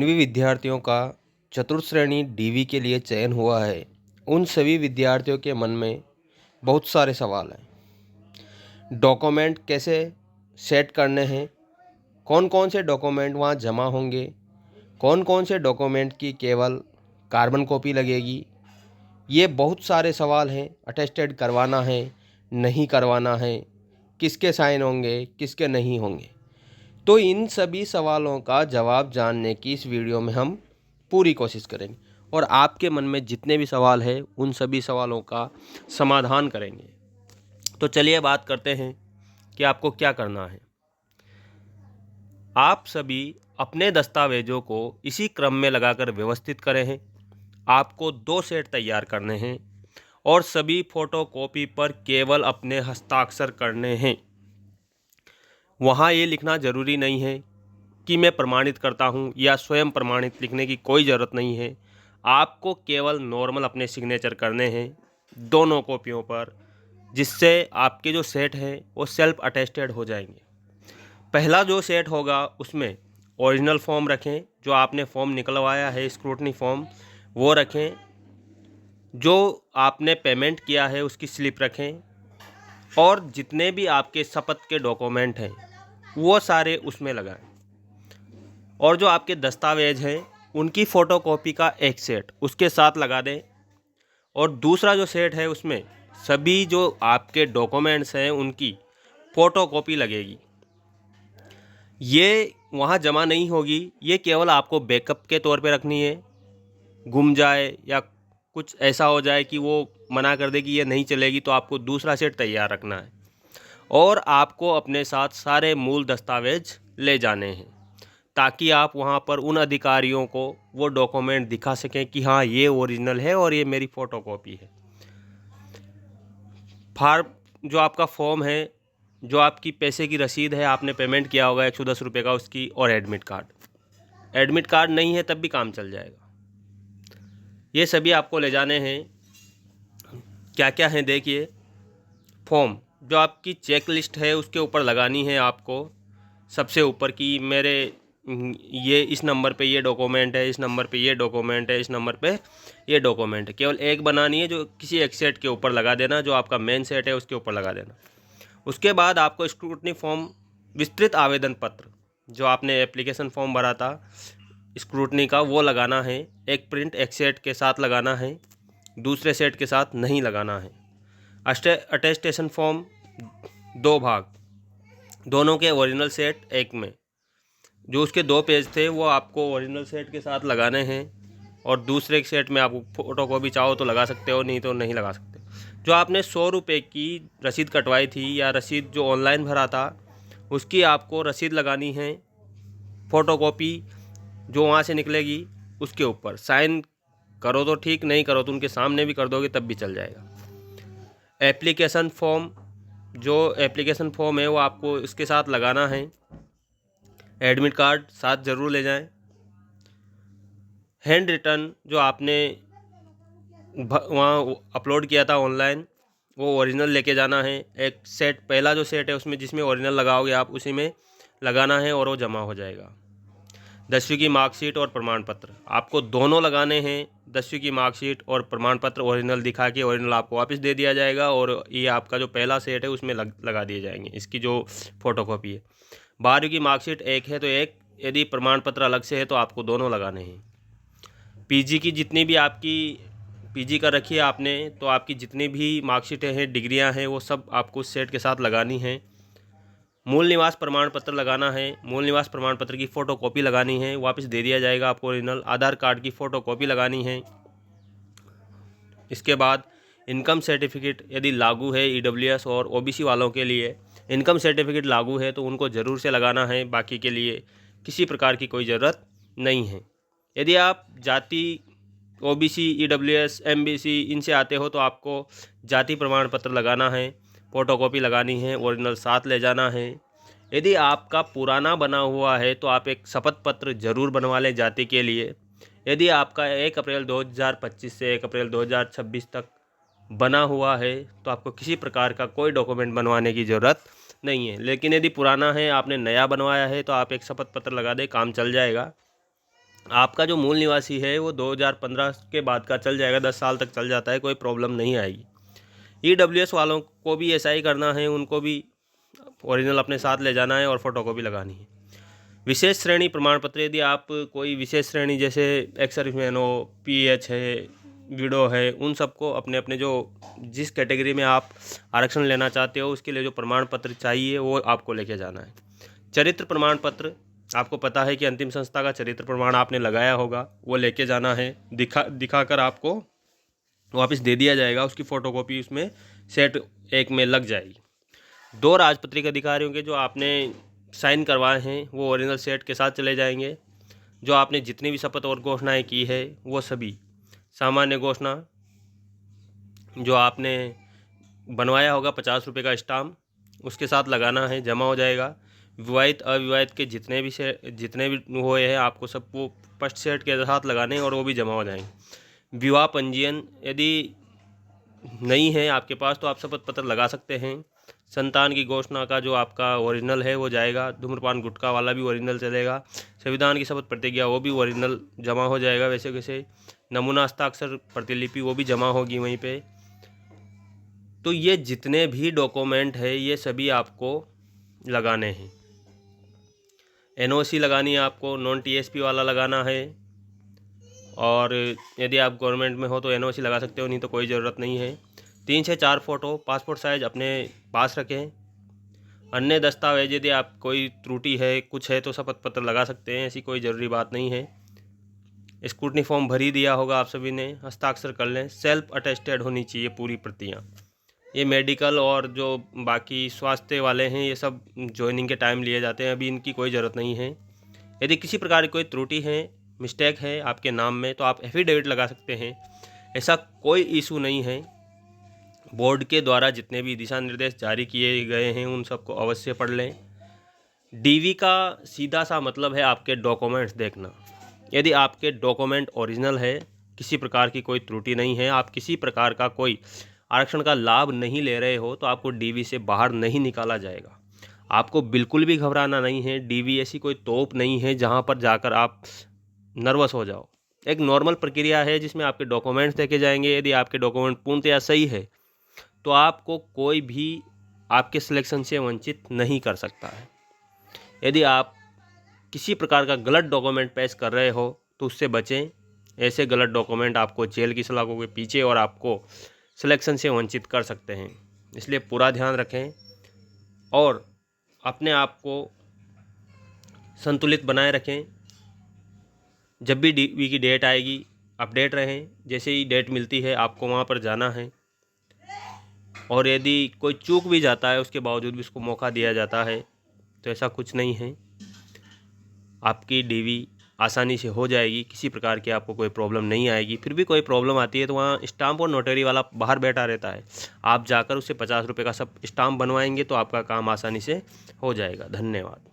जिन भी विद्यार्थियों का चतुर्थ श्रेणी डीवी के लिए चयन हुआ है, उन सभी विद्यार्थियों के मन में बहुत सारे सवाल हैं। डॉक्यूमेंट कैसे सेट करने हैं, कौन कौन से डॉक्यूमेंट वहाँ जमा होंगे, कौन कौन से डॉक्यूमेंट की केवल कार्बन कॉपी लगेगी। ये बहुत सारे सवाल हैं। अटेस्टेड करवाना है, नहीं करवाना है, किसके साइन होंगे, किसके नहीं होंगे। तो इन सभी सवालों का जवाब जानने की इस वीडियो में हम पूरी कोशिश करेंगे और आपके मन में जितने भी सवाल हैं उन सभी सवालों का समाधान करेंगे। तो चलिए बात करते हैं कि आपको क्या करना है। आप सभी अपने दस्तावेजों को इसी क्रम में लगाकर व्यवस्थित करें हैं। आपको 2 सेट तैयार करने हैं और सभी फोटोकॉपी पर केवल अपने हस्ताक्षर करने हैं। वहाँ ये लिखना ज़रूरी नहीं है कि मैं प्रमाणित करता हूँ या स्वयं प्रमाणित लिखने की कोई ज़रूरत नहीं है। आपको केवल नॉर्मल अपने सिग्नेचर करने हैं दोनों कॉपियों पर, जिससे आपके जो सेट हैं वो सेल्फ अटेस्टेड हो जाएंगे। पहला जो सेट होगा उसमें ओरिजिनल फॉर्म रखें, जो आपने फॉर्म निकलवाया है स्क्रूटनी फॉर्म वो रखें। जो आपने पेमेंट किया है उसकी स्लिप रखें और जितने भी आपके शपथ के डॉक्यूमेंट हैं वो सारे उसमें लगाएं। और जो आपके दस्तावेज हैं उनकी फ़ोटोकॉपी का एक सेट उसके साथ लगा दें। और दूसरा जो सेट है उसमें सभी जो आपके डॉक्यूमेंट्स हैं उनकी फ़ोटोकॉपी लगेगी। ये वहाँ जमा नहीं होगी, ये केवल आपको बैकअप के तौर पे रखनी है। गुम जाए या कुछ ऐसा हो जाए कि वो मना कर दे कि ये नहीं चलेगी, तो आपको दूसरा सेट तैयार रखना है और आपको अपने साथ सारे मूल दस्तावेज ले जाने हैं, ताकि आप वहाँ पर उन अधिकारियों को वो डॉक्यूमेंट दिखा सकें कि हाँ ये ओरिजिनल है और ये मेरी फ़ोटोकॉपी है। फार्म जो आपका फॉर्म है, जो आपकी पैसे की रसीद है, आपने पेमेंट किया होगा 110 रुपये का उसकी, और एडमिट कार्ड। एडमिट कार्ड नहीं है तब भी काम चल जाएगा। ये सभी आपको ले जाने हैं। क्या क्या हैं देखिए। फॉर्म जो आपकी चेक लिस्ट है उसके ऊपर लगानी है आपको सबसे ऊपर कि मेरे ये इस नंबर पे ये डॉक्यूमेंट है, इस नंबर पे ये डॉक्यूमेंट है, इस नंबर पे ये डॉक्यूमेंट है। केवल एक बनानी है, जो किसी एक सेट के ऊपर लगा देना, जो आपका मेन सेट है उसके ऊपर लगा देना। उसके बाद आपको स्क्रूटनी फॉर्म विस्तृत आवेदन पत्र, जो आपने एप्लीकेशन फॉर्म भरा था स्क्रूटनी का, वो लगाना है। एक प्रिंट एक सेट के साथ लगाना है, दूसरे सेट के साथ नहीं लगाना है। अटेस्टेशन फॉर्म 2 भाग, दोनों के ओरिजिनल सेट एक में। जो उसके 2 पेज थे वो आपको ओरिजिनल सेट के साथ लगाने हैं और दूसरे सेट में आप फोटोकॉपी चाहो तो लगा सकते हो, नहीं तो नहीं लगा सकते। जो आपने 100 रुपये की रसीद कटवाई थी या रसीद जो ऑनलाइन भरा था उसकी आपको रसीद लगानी है। फ़ोटोकॉपी जो वहाँ से निकलेगी उसके ऊपर साइन करो तो ठीक, नहीं करो तो उनके सामने भी कर दोगे तब भी चल जाएगा। एप्लीकेशन फॉर्म, जो एप्लीकेशन फॉर्म है वो आपको इसके साथ लगाना है। एडमिट कार्ड साथ ज़रूर ले जाएं। हैंड रिटन जो आपने वहाँ अपलोड किया था ऑनलाइन वो ओरिजिनल लेके जाना है। एक सेट, पहला जो सेट है उसमें जिसमें ओरिजिनल लगाओगे आप उसी में लगाना है और वो जमा हो जाएगा। 10वीं की मार्कशीट और प्रमाण पत्र आपको दोनों लगाने हैं। 10वीं की मार्कशीट और प्रमाण पत्र ओरिजिनल दिखा के ओरिजिनल आपको वापस दे दिया जाएगा और ये आपका जो पहला सेट है उसमें लगा दिए जाएंगे इसकी जो फ़ोटोकॉपी है। 12वीं की मार्कशीट एक है तो एक, यदि प्रमाण पत्र अलग से है तो आपको दोनों लगाने हैं। पीजी की जितनी भी आपकी पीजी का रखी है आपने, तो आपकी जितनी भी मार्कशीटें हैं, डिग्रियां हैं, वो सब आपको उस सेट के साथ लगानी है। मूल निवास प्रमाण पत्र लगाना है। मूल निवास प्रमाण पत्र की फ़ोटोकॉपी लगानी है, वापस दे दिया जाएगा आपको ओरिजिनल। आधार कार्ड की फ़ोटोकॉपी लगानी है। इसके बाद इनकम सर्टिफिकेट यदि लागू है ईडब्ल्यूएस और ओबीसी वालों के लिए इनकम सर्टिफिकेट लागू है तो उनको ज़रूर से लगाना है, बाकी के लिए किसी प्रकार की कोई ज़रूरत नहीं है। यदि आप जाति ओबीसी, ईडब्ल्यूएस, एमबीसी इनसे आते हो तो आपको जाति प्रमाण पत्र लगाना है, फ़ोटोकॉपी लगानी है, ओरिजिनल साथ ले जाना है। यदि आपका पुराना बना हुआ है तो आप एक शपथ पत्र ज़रूर बनवा लें जाति के लिए। यदि आपका 1 अप्रैल 2025 से 1 अप्रैल 2026 तक बना हुआ है तो आपको किसी प्रकार का कोई डॉक्यूमेंट बनवाने की ज़रूरत नहीं है। लेकिन यदि पुराना है, आपने नया बनवाया है, तो आप एक शपथ पत्र लगा दें, काम चल जाएगा। आपका जो मूल निवासी है वो 2015 के बाद का चल जाएगा, 10 साल तक चल जाता है, कोई प्रॉब्लम नहीं आएगी। EWS वालों को भी ऐसा ही करना है, उनको भी ओरिजिनल अपने साथ ले जाना है और फोटोकॉपी लगानी है। विशेष श्रेणी प्रमाण पत्र, यदि आप कोई विशेष श्रेणी जैसे एक्स सर्विसमैन हो, PH है, विडो है, उन सबको अपने अपने जो जिस कैटेगरी में आप आरक्षण लेना चाहते हो उसके लिए जो प्रमाण पत्र चाहिए वो आपको लेके जाना है। चरित्र प्रमाण पत्र, आपको पता है कि अंतिम संस्था का चरित्र प्रमाण आपने लगाया होगा, वो लेके जाना है। दिखाकर आपको वापस दे दिया जाएगा, उसकी फ़ोटोकॉपी उसमें सेट एक में लग जाएगी। 2 राजपत्रित अधिकारियों के जो आपने साइन करवाए हैं वो ओरिजिनल सेट के साथ चले जाएंगे। जो आपने जितनी भी शपथ और घोषणाएं की है वो सभी, सामान्य घोषणा जो आपने बनवाया होगा 50 रुपये का स्टाम्प उसके साथ लगाना है, जमा हो जाएगा। विवाहित अविवाहित के जितने भी हुए हैं आपको सब वो फर्स्ट सेट के साथ लगाने हैं और वो भी जमा हो जाएंगे। विवाह पंजीयन यदि नहीं है आपके पास तो आप शपथ पत्र लगा सकते हैं। संतान की घोषणा का जो आपका ओरिजिनल है वो जाएगा। धूम्रपान गुटखा वाला भी ओरिजिनल चलेगा। संविधान की शपथ प्रतिज्ञा वो भी ओरिजिनल जमा हो जाएगा। वैसे नमूना हस्ताक्षर प्रतिलिपि वो भी जमा होगी वहीं पे। तो ये जितने भी डॉक्यूमेंट है ये सभी आपको लगाने हैं। NOC लगानी है आपको, नॉन TSP वाला लगाना है। और यदि आप गवर्नमेंट में हो तो NOC लगा सकते हो, नहीं तो कोई ज़रूरत नहीं है। 3 से 4 फ़ोटो पासपोर्ट साइज़ अपने पास रखें। अन्य दस्तावेज यदि आप कोई त्रुटि है कुछ है तो शपथ पत्र लगा सकते हैं, ऐसी कोई ज़रूरी बात नहीं है। स्क्रूटनी फॉर्म भर ही दिया होगा आप सभी ने, हस्ताक्षर कर लें। सेल्फ अटेस्टेड होनी चाहिए पूरी प्रतियाँ। ये मेडिकल और जो बाकी स्वास्थ्य वाले हैं ये सब ज्वाइनिंग के टाइम लिए जाते हैं, अभी इनकी कोई ज़रूरत नहीं है। यदि किसी प्रकार की कोई त्रुटि है, मिस्टेक है आपके नाम में तो आप एफिडेविट लगा सकते हैं, ऐसा कोई इशू नहीं है। बोर्ड के द्वारा जितने भी दिशा निर्देश जारी किए गए हैं उन सबको अवश्य पढ़ लें। DV का सीधा सा मतलब है आपके डॉक्यूमेंट्स देखना। यदि आपके डॉक्यूमेंट ओरिजिनल है, किसी प्रकार की कोई त्रुटि नहीं है, आप किसी प्रकार का कोई आरक्षण का लाभ नहीं ले रहे हो तो आपको DV से बाहर नहीं निकाला जाएगा। आपको बिल्कुल भी घबराना नहीं है। DV ऐसी कोई तोप नहीं है जहां पर जाकर आप नर्वस हो जाओ। एक नॉर्मल प्रक्रिया है जिसमें आपके डॉक्यूमेंट्स देखे जाएंगे। यदि आपके डॉक्यूमेंट पूर्णतया सही है तो आपको कोई भी आपके सिलेक्शन से वंचित नहीं कर सकता है। यदि आप किसी प्रकार का गलत डॉक्यूमेंट पेश कर रहे हो तो उससे बचें। ऐसे गलत डॉक्यूमेंट आपको जेल की सलाखों के पीछे और आपको सिलेक्शन से वंचित कर सकते हैं। इसलिए पूरा ध्यान रखें और अपने आप को संतुलित बनाए रखें। जब भी DV की डेट आएगी अपडेट रहें। जैसे ही डेट मिलती है आपको वहाँ पर जाना है और यदि कोई चूक भी जाता है उसके बावजूद भी उसको मौका दिया जाता है, तो ऐसा कुछ नहीं है। आपकी DV आसानी से हो जाएगी, किसी प्रकार की आपको कोई प्रॉब्लम नहीं आएगी। फिर भी कोई प्रॉब्लम आती है तो वहाँ स्टाम्प और नोटरी वाला बाहर बैठा रहता है, आप जाकर उससे 50 रुपये का सब स्टाम्प बनवाएंगे तो आपका काम आसानी से हो जाएगा। धन्यवाद।